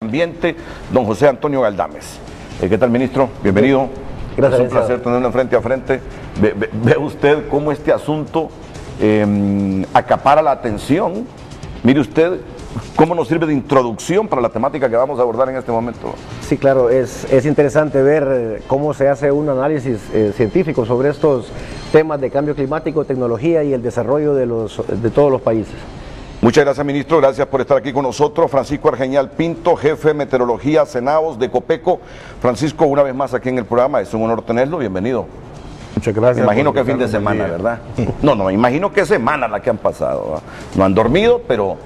Ambiente, don José Antonio Galdames. ¿Qué tal, ministro? Bienvenido. Gracias. Es un placer tenerlo frente a frente. Ve usted cómo este asunto acapara la atención. Mire usted cómo nos sirve de introducción para la temática que vamos a abordar en este momento. Sí, claro, es interesante ver cómo se hace un análisis científico sobre estos temas de cambio climático, tecnología y el desarrollo de todos los países. Muchas gracias, ministro. Gracias por estar aquí con nosotros. Francisco Argeñal Pinto, jefe de meteorología CENAOS de Copeco. Francisco, una vez más aquí en el programa, es un honor tenerlo. Bienvenido. Muchas gracias. Me imagino que fin de semana, ¿verdad? No, me imagino que semana la que han pasado, ¿verdad? No han dormido, pero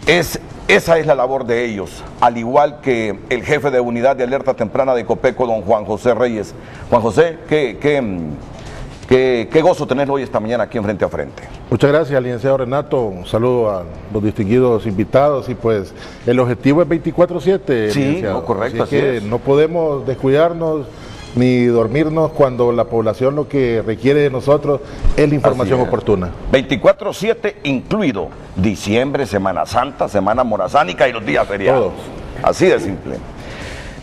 esa es la labor de ellos, al igual que el jefe de unidad de alerta temprana de Copeco, don Juan José Reyes. Juan José, qué gozo tenerlo hoy esta mañana aquí en Frente a Frente. Muchas gracias, licenciado Renato. Un saludo a los distinguidos invitados. Y pues el objetivo es 24/7. Sí, no, correcto, así es. No podemos descuidarnos ni dormirnos cuando la población lo que requiere de nosotros es la información oportuna. 24/7 incluido diciembre, Semana Santa, Semana Morazánica y los días feriados. Todos. Así de simple.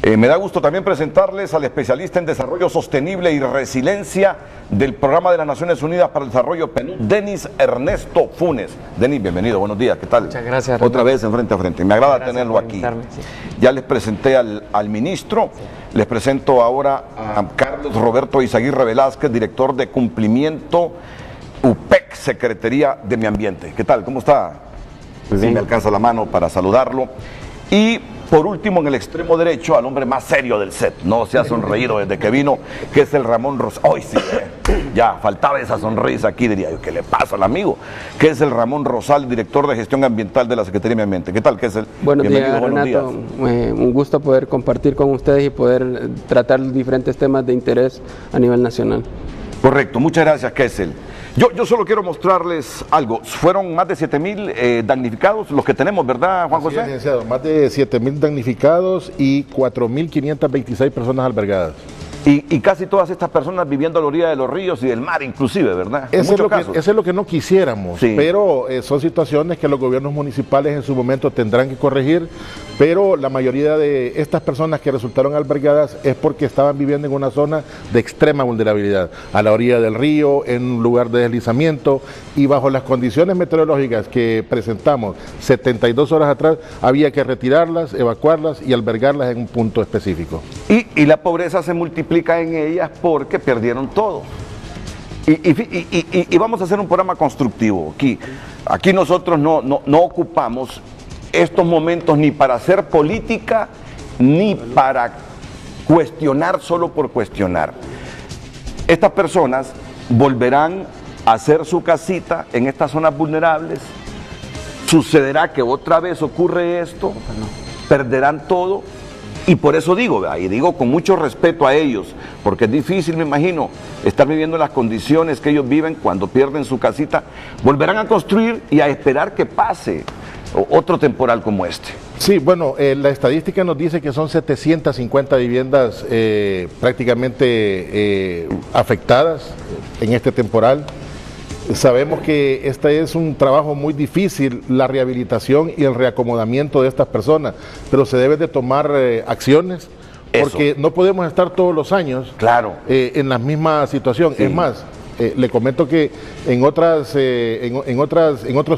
Me da gusto también presentarles al especialista en desarrollo sostenible y resiliencia del Programa de las Naciones Unidas para el Desarrollo PNUD, Denis Ernesto Funes. Denis, bienvenido, buenos días, ¿qué tal? Muchas gracias. Otra vez en Frente a Frente, me agrada tenerlo aquí. Sí. Ya les presenté al ministro, les presento ahora a Carlos Roberto Izaguirre Velázquez, director de cumplimiento UPEC, Secretaría de Medio Ambiente. ¿Qué tal? ¿Cómo está? Pues sí, me alcanza la mano para saludarlo. Y por último, en el extremo derecho, al hombre más serio del set, no se ha sonreído desde que vino, que es el Ramón Rosal. ¡Ay, sí! Ya, faltaba esa sonrisa aquí, diría yo, ¿qué le pasa al amigo? Que es el Ramón Rosal, director de gestión ambiental de la Secretaría de Medio Ambiente. ¿Qué tal? ¿Qué es el? Buenos días, Renato. Un gusto poder compartir con ustedes y poder tratar diferentes temas de interés a nivel nacional. Correcto, muchas gracias, Kessel. Yo solo quiero mostrarles algo. Fueron más de 7,000 damnificados los que tenemos, ¿verdad, Juan José? Sí, licenciado, más de 7,000 damnificados y 4,526 personas albergadas. Y casi todas estas personas viviendo a la orilla de los ríos y del mar, inclusive, ¿verdad? Eso es lo que no quisiéramos, sí. Pero son situaciones que los gobiernos municipales en su momento tendrán que corregir, pero la mayoría de estas personas que resultaron albergadas es porque estaban viviendo en una zona de extrema vulnerabilidad, a la orilla del río, en un lugar de deslizamiento, y bajo las condiciones meteorológicas que presentamos 72 horas atrás, había que retirarlas, evacuarlas y albergarlas en un punto específico. Y la pobreza se multiplica en ellas porque perdieron todo. Y vamos a hacer un programa constructivo. Aquí nosotros no ocupamos estos momentos ni para hacer política, ni para cuestionar solo por cuestionar. Estas personas volverán a hacer su casita en estas zonas vulnerables. Sucederá que otra vez ocurre esto, perderán todo. Y por eso digo, y digo con mucho respeto a ellos, porque es difícil, me imagino, estar viviendo las condiciones que ellos viven cuando pierden su casita. Volverán a construir y a esperar que pase otro temporal como este. Sí, bueno, la estadística nos dice que son 750 viviendas prácticamente afectadas en este temporal. Sabemos que este es un trabajo muy difícil, la rehabilitación y el reacomodamiento de estas personas, pero se deben de tomar acciones, porque no podemos estar todos los años en la misma situación. Sí. Es más, le comento que en otros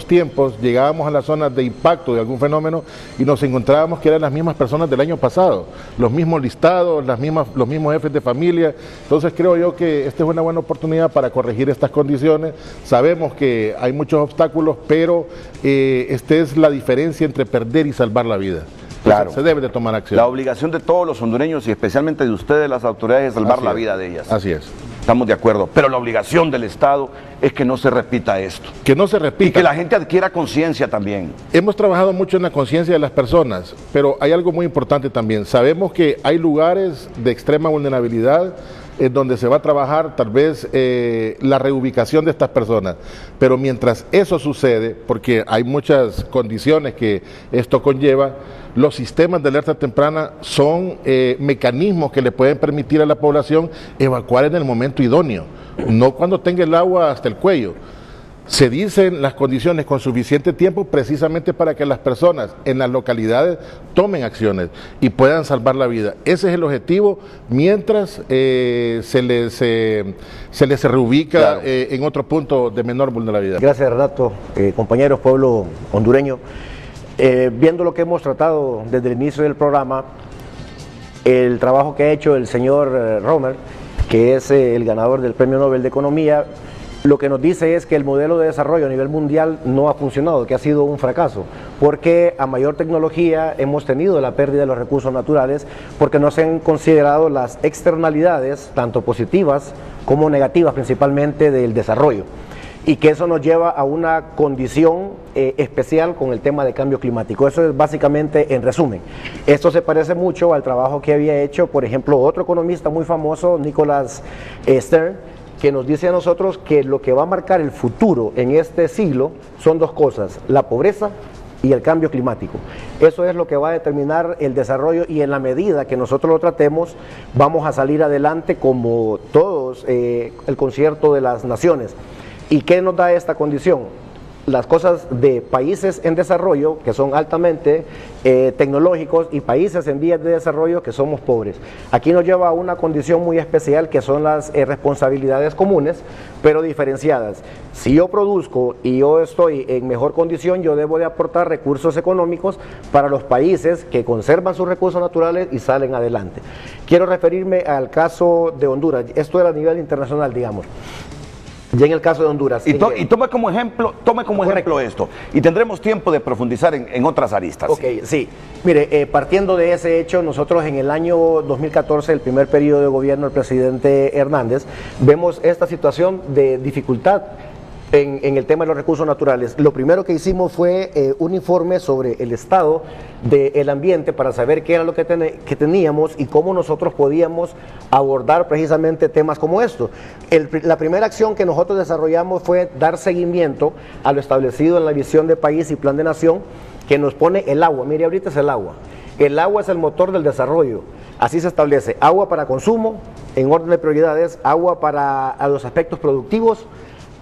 tiempos llegábamos a las zonas de impacto de algún fenómeno y nos encontrábamos que eran las mismas personas del año pasado, los mismos listados, los mismos jefes de familia. Entonces creo yo que esta es una buena oportunidad para corregir estas condiciones. Sabemos que hay muchos obstáculos, pero esta es la diferencia entre perder y salvar la vida. Claro. Se debe de tomar acción. La obligación de todos los hondureños y especialmente de ustedes, las autoridades, es salvar la vida de ellas. Así es. Estamos de acuerdo, pero la obligación del Estado es que no se repita esto. Que no se repita. Y que la gente adquiera conciencia también. Hemos trabajado mucho en la conciencia de las personas, pero hay algo muy importante también. Sabemos que hay lugares de extrema vulnerabilidad en donde se va a trabajar tal vez la reubicación de estas personas, pero mientras eso sucede, porque hay muchas condiciones que esto conlleva, los sistemas de alerta temprana son mecanismos que le pueden permitir a la población evacuar en el momento idóneo, no cuando tenga el agua hasta el cuello. Se dicen las condiciones con suficiente tiempo precisamente para que las personas en las localidades tomen acciones y puedan salvar la vida. Ese es el objetivo mientras se les reubica claro, en otro punto de menor vulnerabilidad. Gracias, Renato. Compañeros, pueblo hondureño, viendo lo que hemos tratado desde el inicio del programa, el trabajo que ha hecho el señor Romer, que es el ganador del Premio Nobel de Economía, lo que nos dice es que el modelo de desarrollo a nivel mundial no ha funcionado, que ha sido un fracaso, porque a mayor tecnología hemos tenido la pérdida de los recursos naturales, porque no se han considerado las externalidades, tanto positivas como negativas principalmente, del desarrollo, y que eso nos lleva a una condición especial con el tema de cambio climático. Eso es básicamente en resumen. Esto se parece mucho al trabajo que había hecho, por ejemplo, otro economista muy famoso, Nicholas Stern, que nos dice a nosotros que lo que va a marcar el futuro en este siglo son dos cosas: la pobreza y el cambio climático. Eso es lo que va a determinar el desarrollo, y en la medida que nosotros lo tratemos vamos a salir adelante como todos, el concierto de las naciones. ¿Y qué nos da esta condición? Las cosas de países en desarrollo, que son altamente tecnológicos, y países en vías de desarrollo, que somos pobres. Aquí nos lleva a una condición muy especial, que son las responsabilidades comunes, pero diferenciadas. Si yo produzco y yo estoy en mejor condición, yo debo de aportar recursos económicos para los países que conservan sus recursos naturales y salen adelante. Quiero referirme al caso de Honduras. Esto era a nivel internacional, digamos. Ya en el caso de Honduras. Y tome como ejemplo esto, y tendremos tiempo de profundizar en otras aristas. Ok, sí. Mire, partiendo de ese hecho, nosotros en el año 2014, el primer periodo de gobierno del presidente Hernández, vemos esta situación de dificultad en el tema de los recursos naturales. Lo primero que hicimos fue un informe sobre el estado del ambiente para saber qué era lo que teníamos y cómo nosotros podíamos abordar precisamente temas como estos. La primera acción que nosotros desarrollamos fue dar seguimiento a lo establecido en la visión de país y plan de nación, que nos pone el agua. Mire, ahorita es el agua. El agua es el motor del desarrollo. Así se establece: agua para consumo, en orden de prioridades, agua para los aspectos productivos,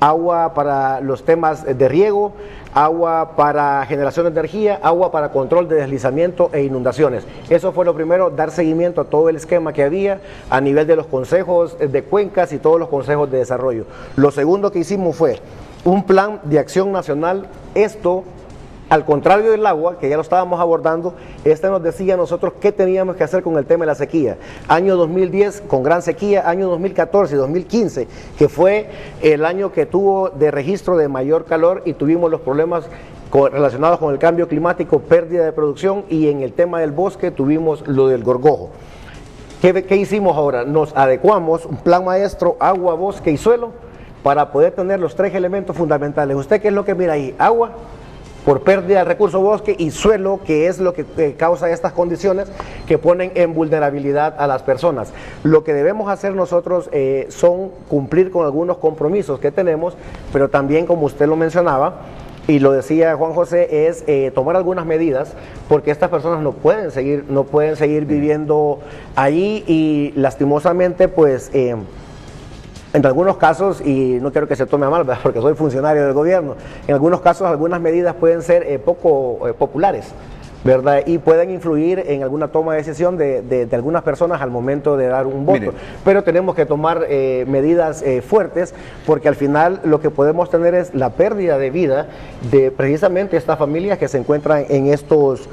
agua para los temas de riego, agua para generación de energía, agua para control de deslizamiento e inundaciones. Eso fue lo primero, dar seguimiento a todo el esquema que había a nivel de los consejos de cuencas y todos los consejos de desarrollo. Lo segundo que hicimos fue un plan de acción nacional. Esto, al contrario del agua, que ya lo estábamos abordando, nos decía a nosotros qué teníamos que hacer con el tema de la sequía. Año 2010 con gran sequía, año 2014 y 2015, que fue el año que tuvo de registro de mayor calor, y tuvimos los problemas relacionados con el cambio climático, pérdida de producción, y en el tema del bosque tuvimos lo del gorgojo. ¿Qué hicimos ahora? Nos adecuamos, un plan maestro, agua, bosque y suelo, para poder tener los tres elementos fundamentales. ¿Usted qué es lo que mira ahí? Agua, por pérdida del recurso bosque, y suelo, que es lo que causa estas condiciones que ponen en vulnerabilidad a las personas. Lo que debemos hacer nosotros son cumplir con algunos compromisos que tenemos, pero también, como usted lo mencionaba y lo decía Juan José, es tomar algunas medidas, porque estas personas no pueden seguir viviendo ahí, y lastimosamente pues en algunos casos, y no quiero que se tome a mal, ¿verdad?, porque soy funcionario del gobierno, en algunos casos algunas medidas pueden ser poco populares, ¿verdad?, y pueden influir en alguna toma de decisión de algunas personas al momento de dar un voto. Mire, pero tenemos que tomar medidas fuertes, porque al final lo que podemos tener es la pérdida de vida de precisamente estas familias que se encuentran en estos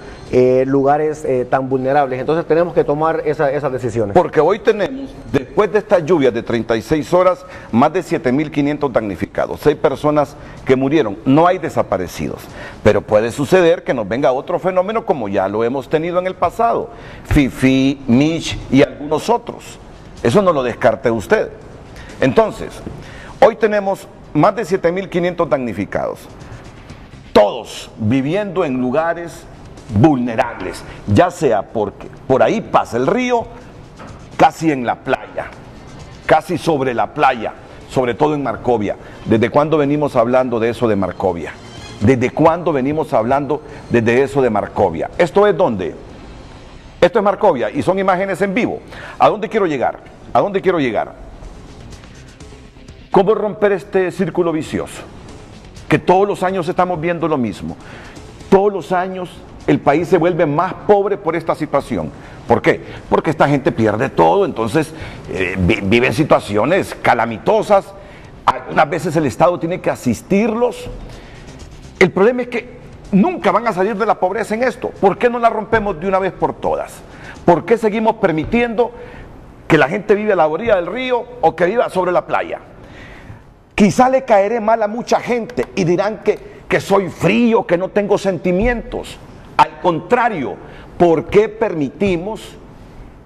lugares tan vulnerables. Entonces tenemos que tomar esas decisiones. Porque hoy tenemos, después de estas lluvias de 36 horas, más de 7.500 damnificados, 6 personas que murieron. No hay desaparecidos, pero puede suceder que nos venga otro fenómeno, como ya lo hemos tenido en el pasado, Fifi, Mitch y algunos otros. Eso no lo descarte usted. Entonces, hoy tenemos más de 7.500 damnificados, todos viviendo en lugares vulnerables, ya sea porque por ahí pasa el río, casi en la playa, casi sobre la playa, sobre todo en Marcovia. ¿Desde cuándo venimos hablando de eso de Marcovia? ¿Desde cuándo venimos hablando de eso de Marcovia? ¿Esto es dónde? Esto es Marcovia y son imágenes en vivo. ¿A dónde quiero llegar? ¿A dónde quiero llegar? ¿Cómo romper este círculo vicioso? que todos los años estamos viendo lo mismo. Todos los años el país se vuelve más pobre por esta situación. ¿Por qué? Porque esta gente pierde todo, entonces vive en situaciones calamitosas. Algunas veces el Estado tiene que asistirlos. El problema es que nunca van a salir de la pobreza en esto. ¿Por qué no la rompemos de una vez por todas? ¿Por qué seguimos permitiendo que la gente vive a la orilla del río o que viva sobre la playa? Quizá le caeré mal a mucha gente y dirán que soy frío, que no tengo sentimientos. Al contrario, ¿por qué permitimos?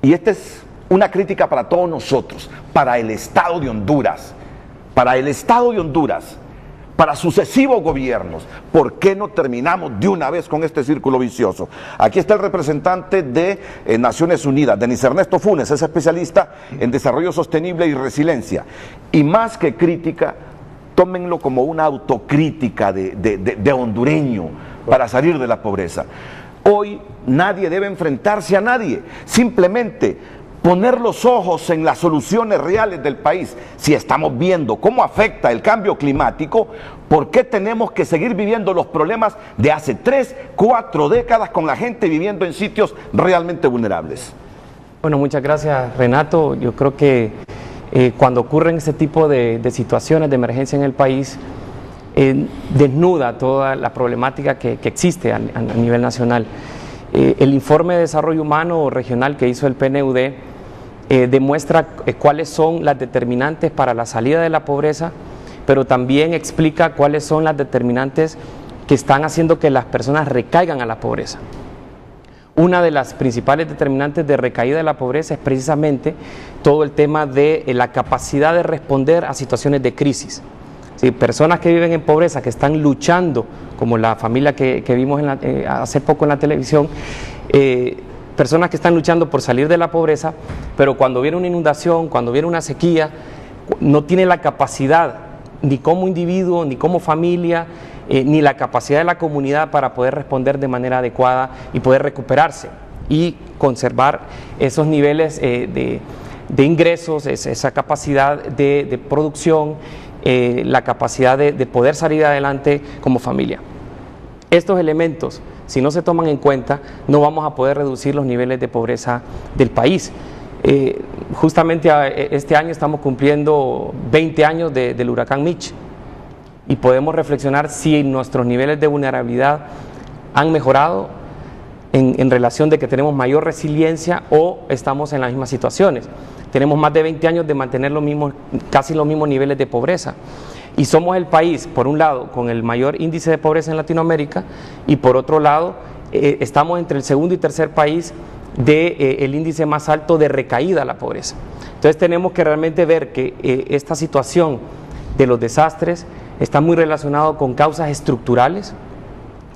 Y esta es una crítica para todos nosotros, para el Estado de Honduras, para sucesivos gobiernos. ¿Por qué no terminamos de una vez con este círculo vicioso? Aquí está el representante de Naciones Unidas, Denis Ernesto Funes, es especialista en desarrollo sostenible y resiliencia. Y más que crítica, tómenlo como una autocrítica de hondureño para salir de la pobreza. Hoy nadie debe enfrentarse a nadie, simplemente poner los ojos en las soluciones reales del país. Si estamos viendo cómo afecta el cambio climático, ¿por qué tenemos que seguir viviendo los problemas de hace 3, 4 décadas con la gente viviendo en sitios realmente vulnerables? Bueno, muchas gracias, Renato. Yo creo que cuando ocurren este tipo de situaciones de emergencia en el país, desnuda toda la problemática que existe a nivel nacional. El informe de desarrollo humano regional que hizo el PNUD demuestra cuáles son las determinantes para la salida de la pobreza, pero también explica cuáles son las determinantes que están haciendo que las personas recaigan a la pobreza. Una de las principales determinantes de recaída de la pobreza es precisamente todo el tema de la capacidad de responder a situaciones de crisis. Sí, personas que viven en pobreza, que están luchando, como la familia que vimos hace poco en la televisión, personas que están luchando por salir de la pobreza, pero cuando viene una inundación, cuando viene una sequía, no tiene la capacidad, ni como individuo, ni como familia, ni la capacidad de la comunidad para poder responder de manera adecuada y poder recuperarse y conservar esos niveles de ingresos, esa capacidad de producción, la capacidad de poder salir adelante como familia. Estos elementos, si no se toman en cuenta, no vamos a poder reducir los niveles de pobreza del país. Justamente este año estamos cumpliendo 20 años del huracán Mitch y podemos reflexionar si nuestros niveles de vulnerabilidad han mejorado en relación de que tenemos mayor resiliencia o estamos en las mismas situaciones. Tenemos más de 20 años de mantener casi los mismos niveles de pobreza. Y somos el país, por un lado, con el mayor índice de pobreza en Latinoamérica y por otro lado, estamos entre el segundo y tercer país del índice más alto de recaída a la pobreza. Entonces tenemos que realmente ver que esta situación de los desastres está muy relacionado con causas estructurales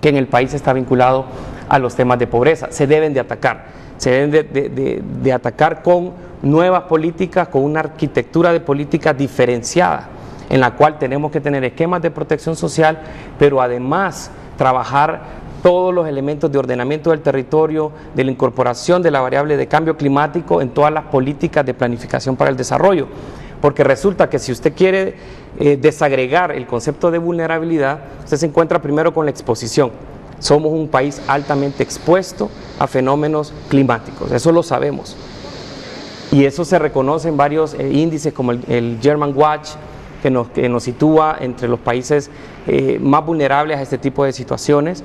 que en el país está vinculado a los temas de pobreza. Se deben de atacar, se deben de atacar con nuevas políticas, con una arquitectura de políticas diferenciada, en la cual tenemos que tener esquemas de protección social, pero además trabajar todos los elementos de ordenamiento del territorio, de la incorporación de la variable de cambio climático en todas las políticas de planificación para el desarrollo. Porque resulta que si usted quiere desagregar el concepto de vulnerabilidad, usted se encuentra primero con la exposición. Somos un país altamente expuesto a fenómenos climáticos, eso lo sabemos. Y eso se reconoce en varios índices como el German Watch, que nos sitúa entre los países más vulnerables a este tipo de situaciones.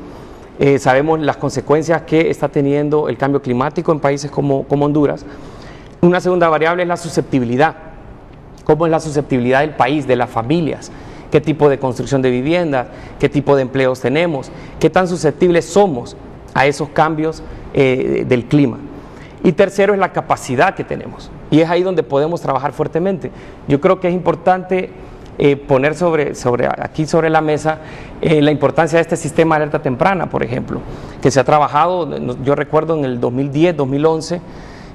Sabemos las consecuencias que está teniendo el cambio climático en países como Honduras. Una segunda variable es la susceptibilidad. ¿Cómo es la susceptibilidad del país, de las familias? ¿Qué tipo de construcción de viviendas? ¿Qué tipo de empleos tenemos? ¿Qué tan susceptibles somos a esos cambios del clima? Y tercero es la capacidad que tenemos. Y es ahí donde podemos trabajar fuertemente. Yo creo que es importante poner aquí sobre la mesa la importancia de este sistema de alerta temprana, por ejemplo, que se ha trabajado, yo recuerdo en el 2010, 2011,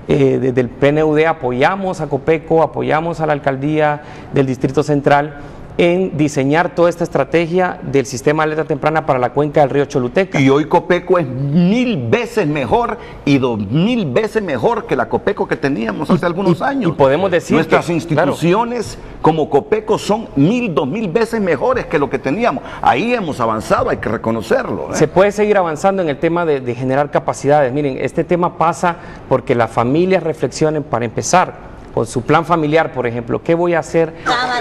desde el PNUD apoyamos a Copeco, apoyamos a la alcaldía del Distrito Central en diseñar toda esta estrategia del sistema de alerta temprana para la cuenca del río Choluteca. Y hoy Copeco es 1000 veces mejor y 2000 veces mejor que la Copeco que teníamos hace algunos años. Y podemos decir nuestras que, instituciones como Copeco son 1000, 2000 veces mejores que lo que teníamos. Ahí hemos avanzado, hay que reconocerlo. Se puede seguir avanzando en el tema de generar capacidades. Miren, este tema pasa porque las familias reflexionen, para empezar, con su plan familiar, por ejemplo. ¿Qué voy a hacer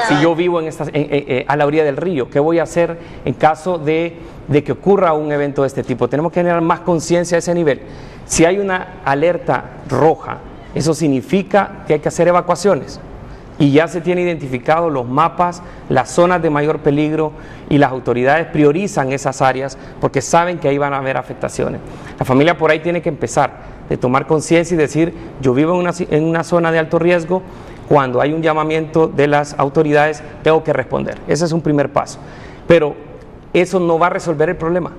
si yo vivo a la orilla del río? ¿Qué voy a hacer en caso de que ocurra un evento de este tipo? Tenemos que generar más conciencia a ese nivel. Si hay una alerta roja, eso significa que hay que hacer evacuaciones. Y ya se tienen identificados los mapas, las zonas de mayor peligro, y las autoridades priorizan esas áreas porque saben que ahí van a haber afectaciones. La familia por ahí tiene que empezar de tomar conciencia y decir, yo vivo en una zona de alto riesgo, cuando hay un llamamiento de las autoridades tengo que responder. Ese es un primer paso. Pero eso no va a resolver el problema.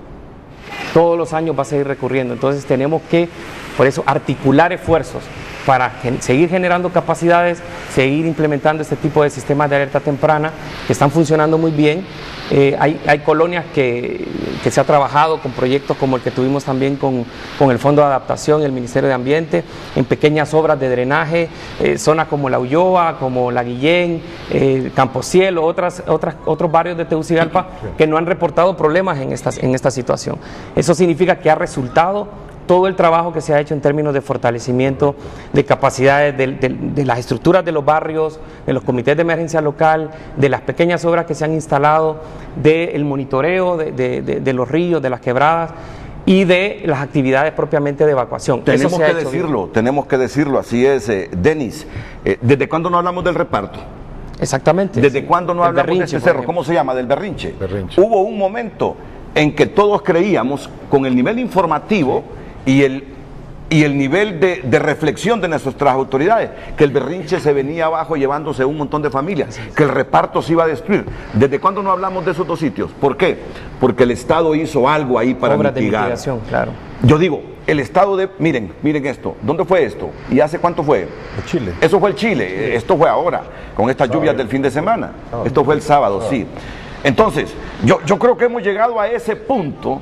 Todos los años va a seguir recurriendo. Entonces tenemos que, por eso, articular esfuerzos para seguir generando capacidades, seguir implementando este tipo de sistemas de alerta temprana que están funcionando muy bien. Hay colonias que se ha trabajado con proyectos como el que tuvimos también con el Fondo de Adaptación y el Ministerio de Ambiente, en pequeñas obras de drenaje, zonas como La Ulloa, como La Guillén, Camposielo, otros barrios de Tegucigalpa que no han reportado problemas en esta situación. Eso significa que ha resultado todo el trabajo que se ha hecho en términos de fortalecimiento de capacidades de las estructuras de los barrios, de los comités de emergencia local, de las pequeñas obras que se han instalado, del monitoreo de los ríos, de las quebradas y de las actividades propiamente de evacuación. Tenemos que decirlo, así es, Denis. ¿Desde cuándo no hablamos del reparto? Exactamente. ¿Desde cuándo no hablamos de este cerro? ¿Cómo se llama? Del berrinche. Hubo un momento en que todos creíamos, con el nivel informativo y el nivel de reflexión de nuestras autoridades, que el berrinche se venía abajo llevándose un montón de familias, que el reparto se iba a destruir. ¿Desde cuándo no hablamos de esos dos sitios? ¿Por qué? Porque el Estado hizo algo ahí para obras mitigar. De mitigación, claro. Yo digo, el Estado miren esto, ¿dónde fue esto? ¿Y hace cuánto fue? El Chile. Eso fue el Chile, esto fue ahora, con estas lluvias del fin de semana. Esto fue el sábado, sí. Entonces, yo creo que hemos llegado a ese punto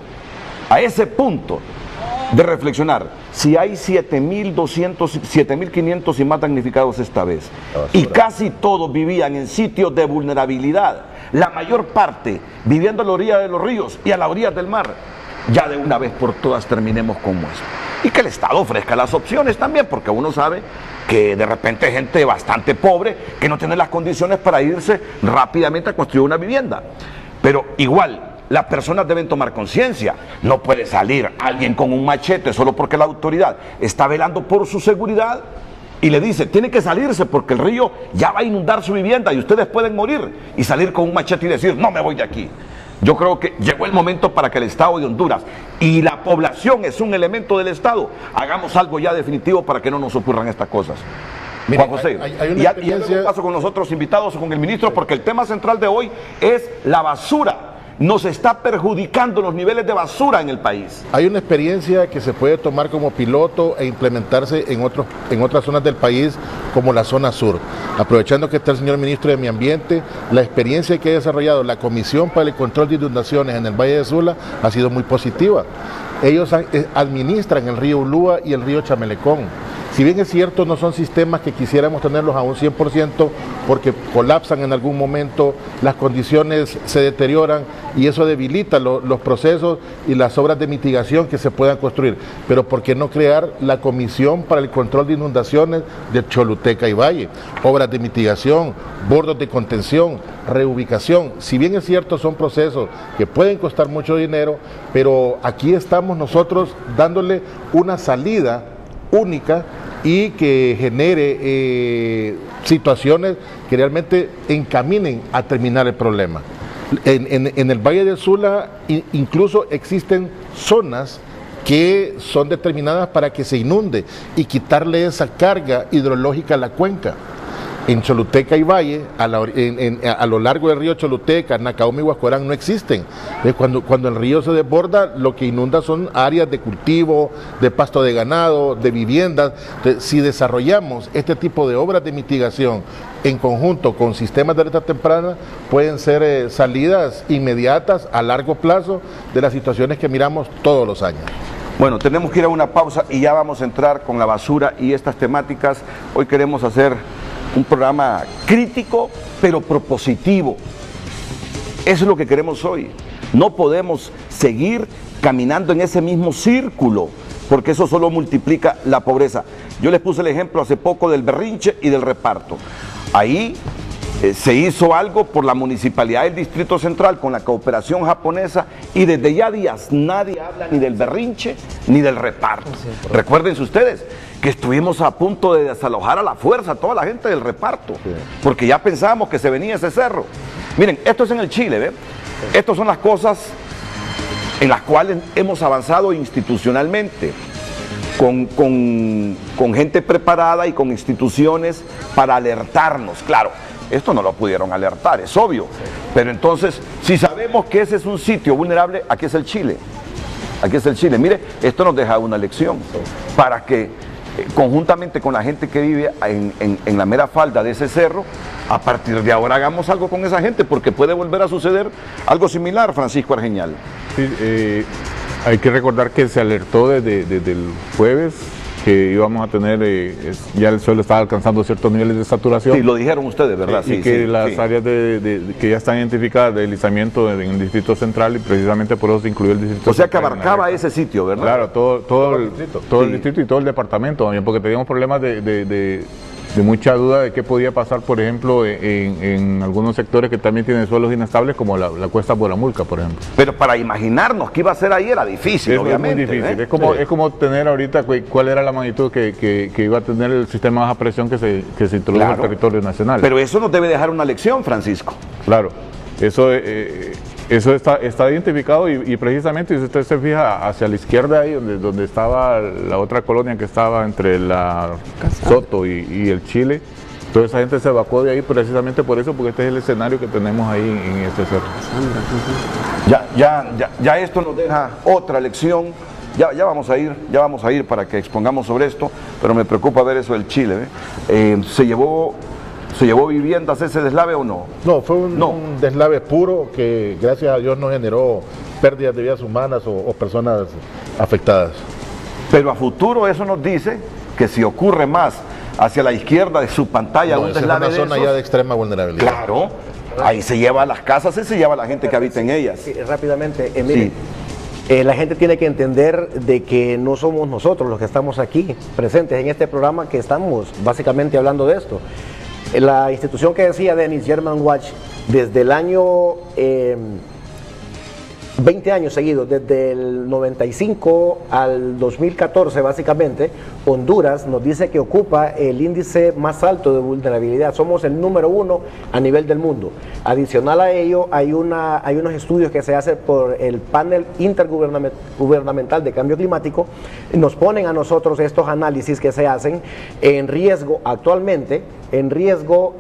de reflexionar. Si hay 7.500 y más damnificados esta vez, y casi todos vivían en sitios de vulnerabilidad, la mayor parte viviendo a la orilla de los ríos y a la orilla del mar, ya de una vez por todas terminemos con esto. Y que el Estado ofrezca las opciones también, porque uno sabe que de repente hay gente bastante pobre que no tiene las condiciones para irse rápidamente a construir una vivienda. Pero igual, las personas deben tomar conciencia. No puede salir alguien con un machete solo porque la autoridad está velando por su seguridad y le dice, tiene que salirse porque el río ya va a inundar su vivienda y ustedes pueden morir, y salir con un machete y decir, no me voy de aquí. Yo creo que llegó el momento para que el Estado de Honduras, y la población es un elemento del Estado, hagamos algo ya definitivo para que no nos ocurran estas cosas. Mire, Juan José, hay una experiencia... paso con nosotros invitados o con el ministro, porque el tema central de hoy es la basura. Nos está perjudicando los niveles de basura en el país. Hay una experiencia que se puede tomar como piloto e implementarse en otras zonas del país, como la zona sur. Aprovechando que está el señor ministro de Medio Ambiente, la experiencia que ha desarrollado la Comisión para el Control de Inundaciones en el Valle de Sula ha sido muy positiva. Ellos administran el río Ulúa y el río Chamelecón. Si bien es cierto, no son sistemas que quisiéramos tenerlos a un 100% porque colapsan en algún momento, las condiciones se deterioran y eso debilita los procesos y las obras de mitigación que se puedan construir. Pero ¿por qué no crear la Comisión para el Control de Inundaciones de Choluteca y Valle? Obras de mitigación, bordos de contención, reubicación. Si bien es cierto, son procesos que pueden costar mucho dinero, pero aquí estamos nosotros dándole una salida única y que genere situaciones que realmente encaminen a terminar el problema. En el Valle del Sula incluso existen zonas que son determinadas para que se inunde y quitarle esa carga hidrológica a la cuenca. en Choluteca y Valle, a lo largo del río Choluteca, Nacaome y Huascorán no existen. Cuando el río se desborda, lo que inunda son áreas de cultivo, de pasto de ganado, de viviendas. Entonces, si desarrollamos este tipo de obras de mitigación en conjunto con sistemas de alerta temprana, pueden ser salidas inmediatas a largo plazo de las situaciones que miramos todos los años. Bueno, tenemos que ir a una pausa y ya vamos a entrar con la basura y estas temáticas. Hoy queremos hacer un programa crítico, pero propositivo. Eso es lo que queremos hoy. No podemos seguir caminando en ese mismo círculo, porque eso solo multiplica la pobreza. Yo les puse el ejemplo hace poco del berrinche y del reparto. Ahí se hizo algo por la Municipalidad del Distrito Central con la cooperación japonesa y desde ya días nadie habla ni del berrinche ni del reparto. Recuérdense ustedes que estuvimos a punto de desalojar a la fuerza a toda la gente del reparto, porque ya pensábamos que se venía ese cerro. Miren, esto es en el Chile, ¿ve? Estas son las cosas en las cuales hemos avanzado institucionalmente, con gente preparada y con instituciones para alertarnos. Claro, esto no lo pudieron alertar, es obvio, pero entonces, si sabemos que ese es un sitio vulnerable, aquí es el Chile. Aquí es el Chile. Mire, esto nos deja una lección para que conjuntamente con la gente que vive en la mera falda de ese cerro, a partir de ahora hagamos algo con esa gente, porque puede volver a suceder algo similar, Francisco Argeñal. Sí, hay que recordar que se alertó desde el jueves que íbamos a tener, ya el suelo estaba alcanzando ciertos niveles de saturación. Sí, lo dijeron ustedes, ¿verdad? Y que las áreas que ya están identificadas de deslizamiento en el Distrito Central, y precisamente por eso se incluyó el Distrito Central. O sea que abarcaba ese sitio, ¿verdad? Claro, todo el distrito y todo el departamento también, porque teníamos problemas de mucha duda de qué podía pasar, por ejemplo, en algunos sectores que también tienen suelos inestables, como la cuesta Boramulca, por ejemplo. Pero para imaginarnos qué iba a ser ahí era difícil, obviamente. Es muy difícil. ¿Eh? Es como tener ahorita cuál era la magnitud que iba a tener el sistema de baja presión que se introdujo al territorio nacional. Pero eso nos debe dejar una lección, Francisco. Claro, eso está identificado y precisamente, si usted se fija hacia la izquierda ahí, donde estaba la otra colonia que estaba entre la Soto y el Chile, toda esa gente se evacuó de ahí precisamente por eso, porque este es el escenario que tenemos ahí en este cerro. Ya esto nos deja otra lección. Ya vamos a ir para que expongamos sobre esto, pero me preocupa ver eso del Chile. ¿Se llevó viviendas ese deslave o no? No, fue un deslave puro que gracias a Dios no generó pérdidas de vidas humanas o personas afectadas. Pero a futuro eso nos dice que si ocurre más hacia la izquierda de su pantalla un deslave es una zona ya de extrema vulnerabilidad. Claro, ahí se lleva las casas y se lleva la gente que habita en ellas. Sí, rápidamente, miren, la gente tiene que entender de que no somos nosotros los que estamos aquí presentes en este programa, que estamos básicamente hablando de esto. La institución que decía Denis, German Watch, desde el año 20 años seguidos, desde el 95 al 2014 básicamente, Honduras nos dice que ocupa el índice más alto de vulnerabilidad. Somos el número 1 a nivel del mundo. Adicional a ello, hay unos estudios que se hacen por el panel intergubernamental de cambio climático. Nos ponen a nosotros estos análisis que se hacen en riesgo actualmente, en riesgo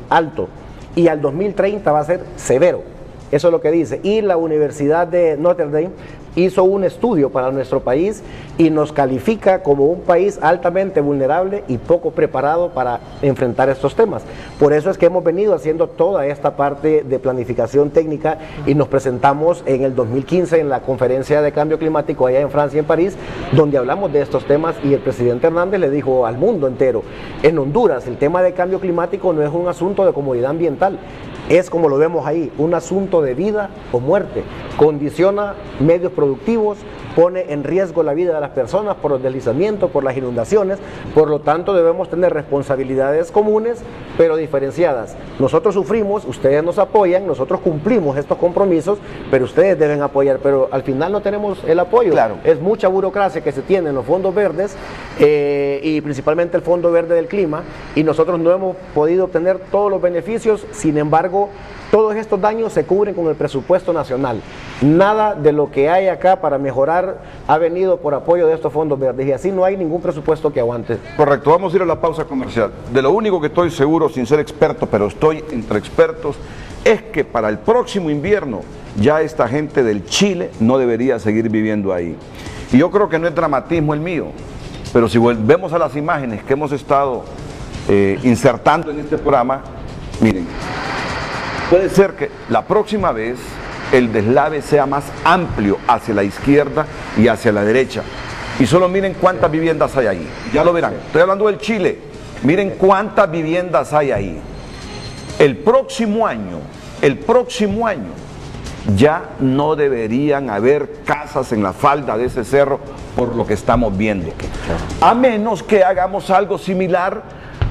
alto, y al 2030 va a ser severo. Eso es lo que dice. Y la Universidad de Notre Dame hizo un estudio para nuestro país y nos califica como un país altamente vulnerable y poco preparado para enfrentar estos temas. Por eso es que hemos venido haciendo toda esta parte de planificación técnica y nos presentamos en el 2015 en la conferencia de cambio climático allá en Francia, en París, donde hablamos de estos temas y el presidente Hernández le dijo al mundo entero: en Honduras el tema de cambio climático no es un asunto de comodidad ambiental, es, como lo vemos ahí, un asunto de vida o muerte. Condiciona medios productivos, pone en riesgo la vida de las personas por los deslizamientos, por las inundaciones. Por lo tanto, debemos tener responsabilidades comunes, pero diferenciadas. Nosotros sufrimos, ustedes nos apoyan, nosotros cumplimos estos compromisos, pero ustedes deben apoyar. Pero al final no tenemos el apoyo. Claro. Es mucha burocracia que se tiene en los fondos verdes, y principalmente el Fondo Verde del Clima, y nosotros no hemos podido obtener todos los beneficios. Sin embargo, todos estos daños se cubren con el presupuesto nacional. Nada de lo que hay acá para mejorar ha venido por apoyo de estos fondos verdes, y así no hay ningún presupuesto que aguante. Correcto, vamos a ir a la pausa comercial. De lo único que estoy seguro, sin ser experto, pero estoy entre expertos, es que para el próximo invierno ya esta gente del Chile no debería seguir viviendo ahí. Y yo creo que no es dramatismo el mío, pero si volvemos a las imágenes que hemos estado insertando en este programa, miren, puede ser que la próxima vez el deslave sea más amplio hacia la izquierda y hacia la derecha. Y solo miren cuántas viviendas hay ahí. Ya lo verán. Estoy hablando del Chile. Miren cuántas viviendas hay ahí. El próximo año, ya no deberían haber casas en la falda de ese cerro por lo que estamos viendo. A menos que hagamos algo similar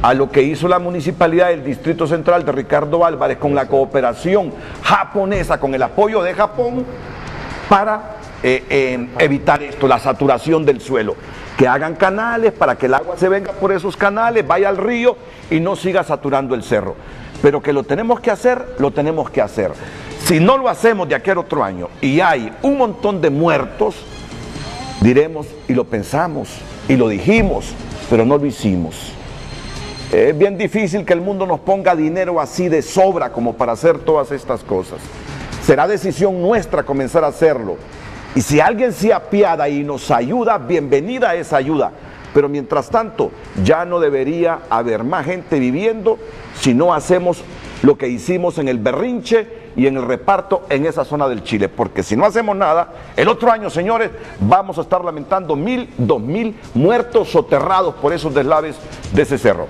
a lo que hizo la Municipalidad del Distrito Central de Ricardo Álvarez con la cooperación japonesa, con el apoyo de Japón, para evitar esto, la saturación del suelo. Que hagan canales para que el agua se venga por esos canales, vaya al río y no siga saturando el cerro. Pero que lo tenemos que hacer, lo tenemos que hacer. Si no lo hacemos de aquí al otro año y hay un montón de muertos, diremos y lo pensamos y lo dijimos, pero no lo hicimos. Es bien difícil que el mundo nos ponga dinero así de sobra como para hacer todas estas cosas. Será decisión nuestra comenzar a hacerlo. Y si alguien se apiada y nos ayuda, bienvenida a esa ayuda. Pero mientras tanto, ya no debería haber más gente viviendo si no hacemos lo que hicimos en el Berrinche y en el reparto en esa zona del Chile. Porque si no hacemos nada, el otro año, señores, vamos a estar lamentando 1000, 2000 muertos soterrados por esos deslaves de ese cerro.